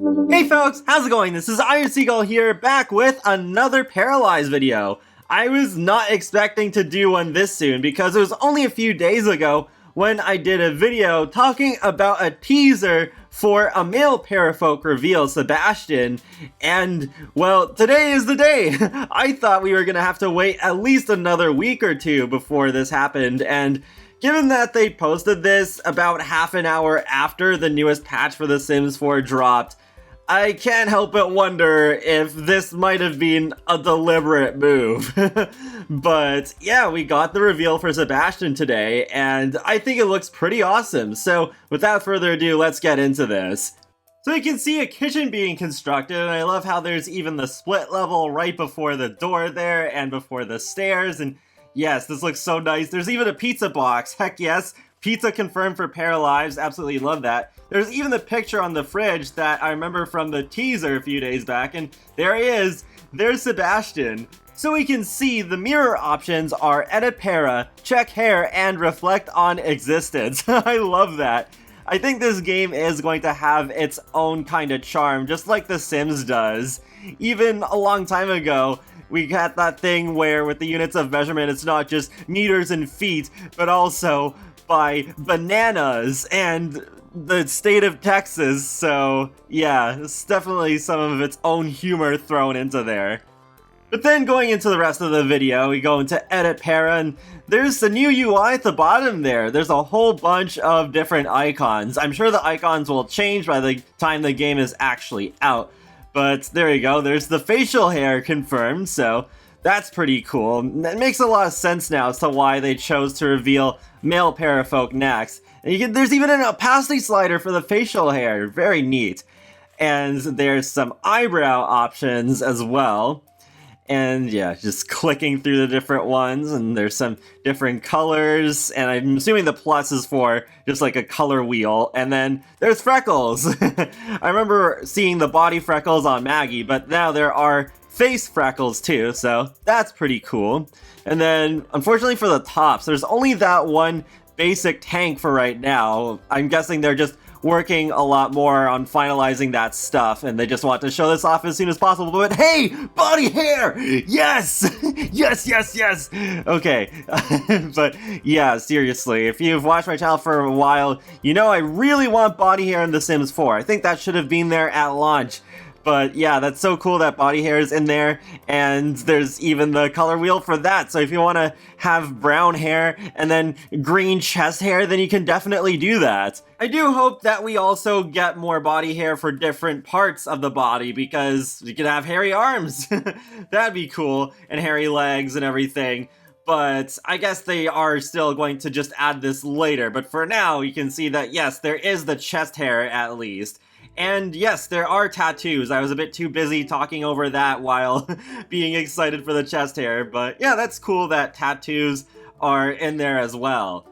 Hey folks, how's it going? This is Seagull here, back with another Paralives video. I was not expecting to do one this soon because it was only a few days ago when I did a video talking about a teaser for a male Parafolk reveal, Sebastian, and, well, today is the day! I thought we were gonna have to wait at least another week or two before this happened, and given that they posted this about half an hour after the newest patch for The Sims 4 dropped, I can't help but wonder if this might have been a deliberate move. But yeah, we got the reveal for Sebastian today, and I think it looks pretty awesome. So without further ado, let's get into this. So you can see a kitchen being constructed, and I love how there's even the split level right before the door there and before the stairs. And yes, this looks so nice. There's even a pizza box. Heck yes. Pizza confirmed for Paralives, absolutely love that. There's even the picture on the fridge that I remember from the teaser a few days back, and there he is, there's Sebastian. So we can see the mirror options are edit para, check hair, and reflect on existence. I love that. I think this game is going to have its own kind of charm, just like The Sims does. Even a long time ago, we got that thing where with the units of measurement, it's not just meters and feet, but also by bananas and the state of Texas, so yeah, it's definitely some of its own humor thrown into there. But then going into the rest of the video, we go into edit para, and there's the new UI at the bottom there. There's a whole bunch of different icons. I'm sure the icons will change by the time the game is actually out, but there you go, there's the facial hair confirmed, so that's pretty cool. It makes a lot of sense now as to why they chose to reveal male Parafolk next. And there's even an opacity slider for the facial hair, very neat. And there's some eyebrow options as well. And yeah, just clicking through the different ones, and there's some different colors, and I'm assuming the plus is for just like a color wheel. And then there's freckles. I remember seeing the body freckles on Maggie, but now there are face freckles too, so that's pretty cool. And then, unfortunately for the tops, there's only that one basic tank for right now. I'm guessing they're just working a lot more on finalizing that stuff, and they just want to show this off as soon as possible. But hey, body hair! Yes! Yes, yes, yes! Okay, but yeah, seriously, if you've watched my channel for a while, you know I really want body hair in The Sims 4. I think that should have been there at launch. But yeah, that's so cool that body hair is in there, and there's even the color wheel for that. So if you want to have brown hair and then green chest hair, then you can definitely do that. I do hope that we also get more body hair for different parts of the body, because you could have hairy arms. That'd be cool, and hairy legs and everything. But I guess they are still going to just add this later. But for now, you can see that yes, there is the chest hair at least. And yes, there are tattoos. I was a bit too busy talking over that while being excited for the chest hair, but yeah, that's cool that tattoos are in there as well.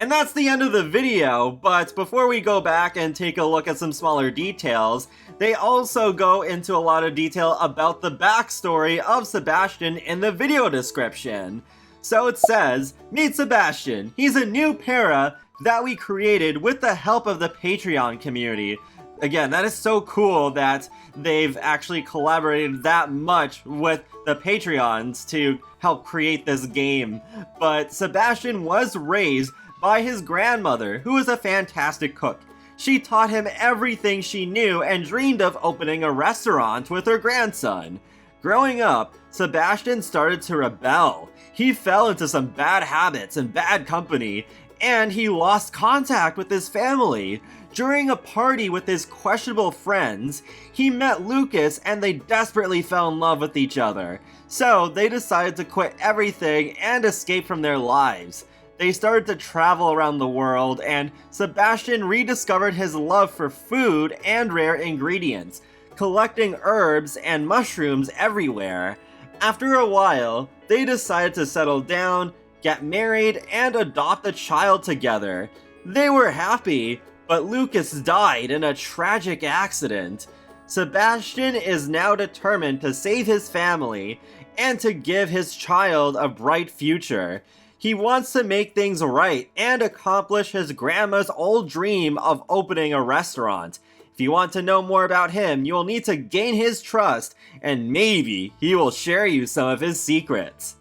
And that's the end of the video, but before we go back and take a look at some smaller details, they also go into a lot of detail about the backstory of Sebastian in the video description. So it says, meet Sebastian. He's a new para that we created with the help of the Patreon community. Again, that is so cool that they've actually collaborated that much with the Patreons to help create this game. But Sebastian was raised by his grandmother, who was a fantastic cook. She taught him everything she knew and dreamed of opening a restaurant with her grandson. Growing up, Sebastian started to rebel. He fell into some bad habits and bad company, and he lost contact with his family. During a party with his questionable friends, he met Lucas and they desperately fell in love with each other. So they decided to quit everything and escape from their lives. They started to travel around the world, and Sebastian rediscovered his love for food and rare ingredients, collecting herbs and mushrooms everywhere. After a while, they decided to settle down, get married, and adopt a child together. They were happy, but Lucas died in a tragic accident. Sebastian is now determined to save his family and to give his child a bright future. He wants to make things right and accomplish his grandma's old dream of opening a restaurant. If you want to know more about him, you will need to gain his trust, and maybe he will share you some of his secrets.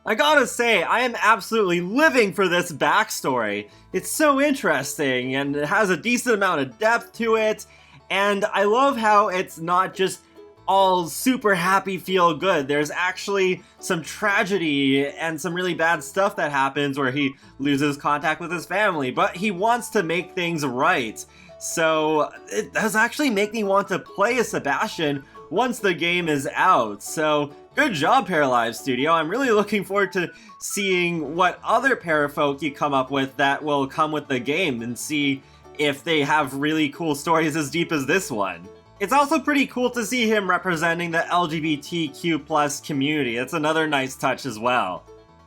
I gotta say, I am absolutely living for this backstory. It's so interesting, and it has a decent amount of depth to it, and I love how it's not just all super happy feel good. There's actually some tragedy and some really bad stuff that happens where he loses contact with his family, but he wants to make things right. So it does actually make me want to play as Sebastian once the game is out. So good job, Paralives Studio. I'm really looking forward to seeing what other Parafolk you come up with that will come with the game, and see if they have really cool stories as deep as this one. It's also pretty cool to see him representing the LGBTQ+ community. It's another nice touch as well.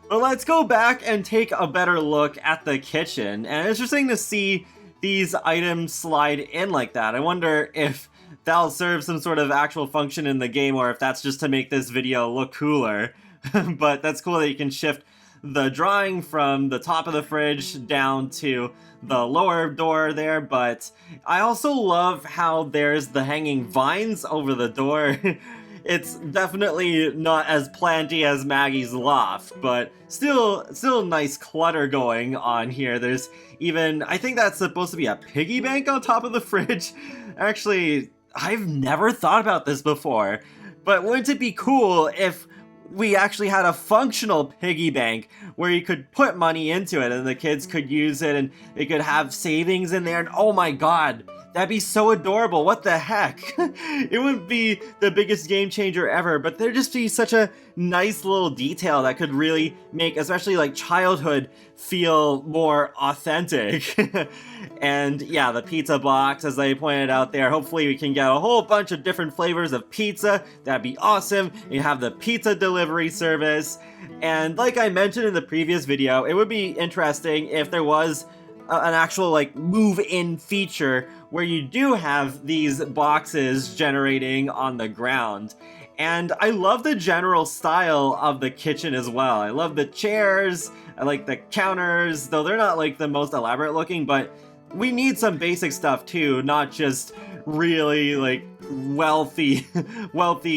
But let's go back and take a better look at the kitchen, and it's interesting to see these items slide in like that. I wonder if that'll serve some sort of actual function in the game, or if that's just to make this video look cooler. But that's cool that you can shift the drawing from the top of the fridge down to the lower door there. But I also love how there's the hanging vines over the door. It's definitely not as planty as Maggie's loft, but still nice clutter going on here. There's even, I think that's supposed to be a piggy bank on top of the fridge. Actually, I've never thought about this before, but wouldn't it be cool if we actually had a functional piggy bank where you could put money into it and the kids could use it and they could have savings in there? And oh my god, that'd be so adorable. What the heck? It wouldn't be the biggest game changer ever, but there'd just be such a nice little detail that could really make, especially like childhood, feel more authentic. And yeah, the pizza box, as I pointed out there, hopefully we can get a whole bunch of different flavors of pizza. That'd be awesome. You have the pizza delivery service. And like I mentioned in the previous video, it would be interesting if there was an actual like move-in feature where you do have these boxes generating on the ground. And I love the general style of the kitchen as well. I love the chairs, I like the counters, though they're not like the most elaborate looking, but we need some basic stuff too, not just really like wealthy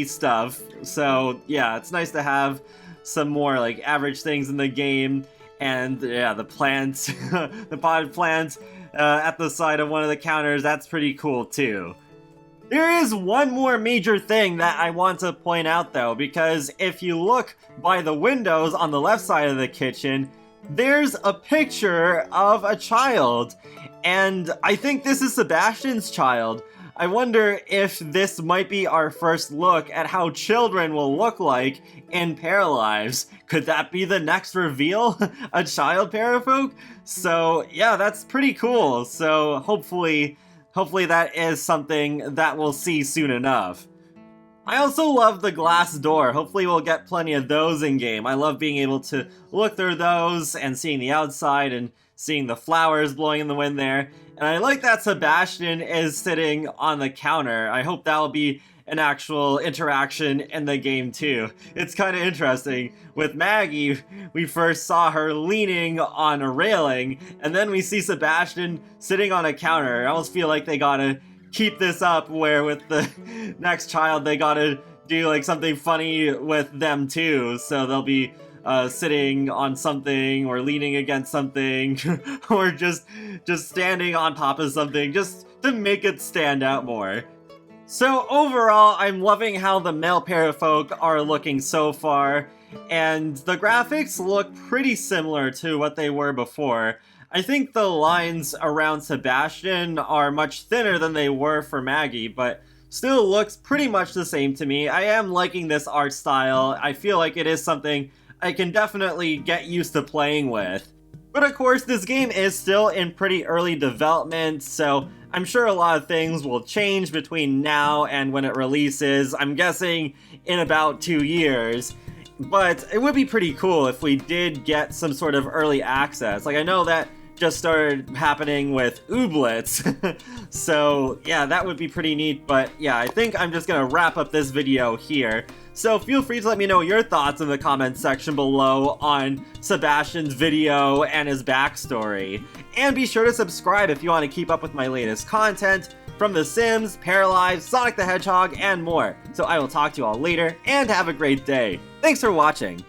stuff. So yeah, it's nice to have some more like average things in the game. And yeah, the plants, the potted plants at the side of one of the counters, that's pretty cool too. There is one more major thing that I want to point out though, because if you look by the windows on the left side of the kitchen, there's a picture of a child. And I think this is Sebastian's child. I wonder if this might be our first look at how children will look like in Paralives. Could that be the next reveal? A child Parafolk? So yeah, that's pretty cool. So hopefully that is something that we'll see soon enough. I also love the glass door. Hopefully we'll get plenty of those in game. I love being able to look through those and seeing the outside and seeing the flowers blowing in the wind there. And I like that Sebastian is sitting on the counter. I hope that'll be an actual interaction in the game too. It's kind of interesting. With Maggie, we first saw her leaning on a railing, and then we see Sebastian sitting on a counter. I almost feel like they gotta keep this up, where with the next child they gotta do like something funny with them too. So they'll be sitting on something or leaning against something or just standing on top of something just to make it stand out more. So overall, I'm loving how the male Parafolk are looking so far, and the graphics look pretty similar to what they were before. I think the lines around Sebastian are much thinner than they were for Maggie, but still looks pretty much the same to me. I am liking this art style. I feel like it is something I can definitely get used to playing with. But of course, this game is still in pretty early development, so I'm sure a lot of things will change between now and when it releases. I'm guessing in about 2 years. But it would be pretty cool if we did get some sort of early access. Like, I know that just started happening with Ooblets. So yeah, that would be pretty neat. But yeah, I think I'm just gonna wrap up this video here. So feel free to let me know your thoughts in the comments section below on Sebastian's video and his backstory. And be sure to subscribe if you want to keep up with my latest content from The Sims, Paralives, Sonic the Hedgehog, and more. So I will talk to you all later, and have a great day. Thanks for watching.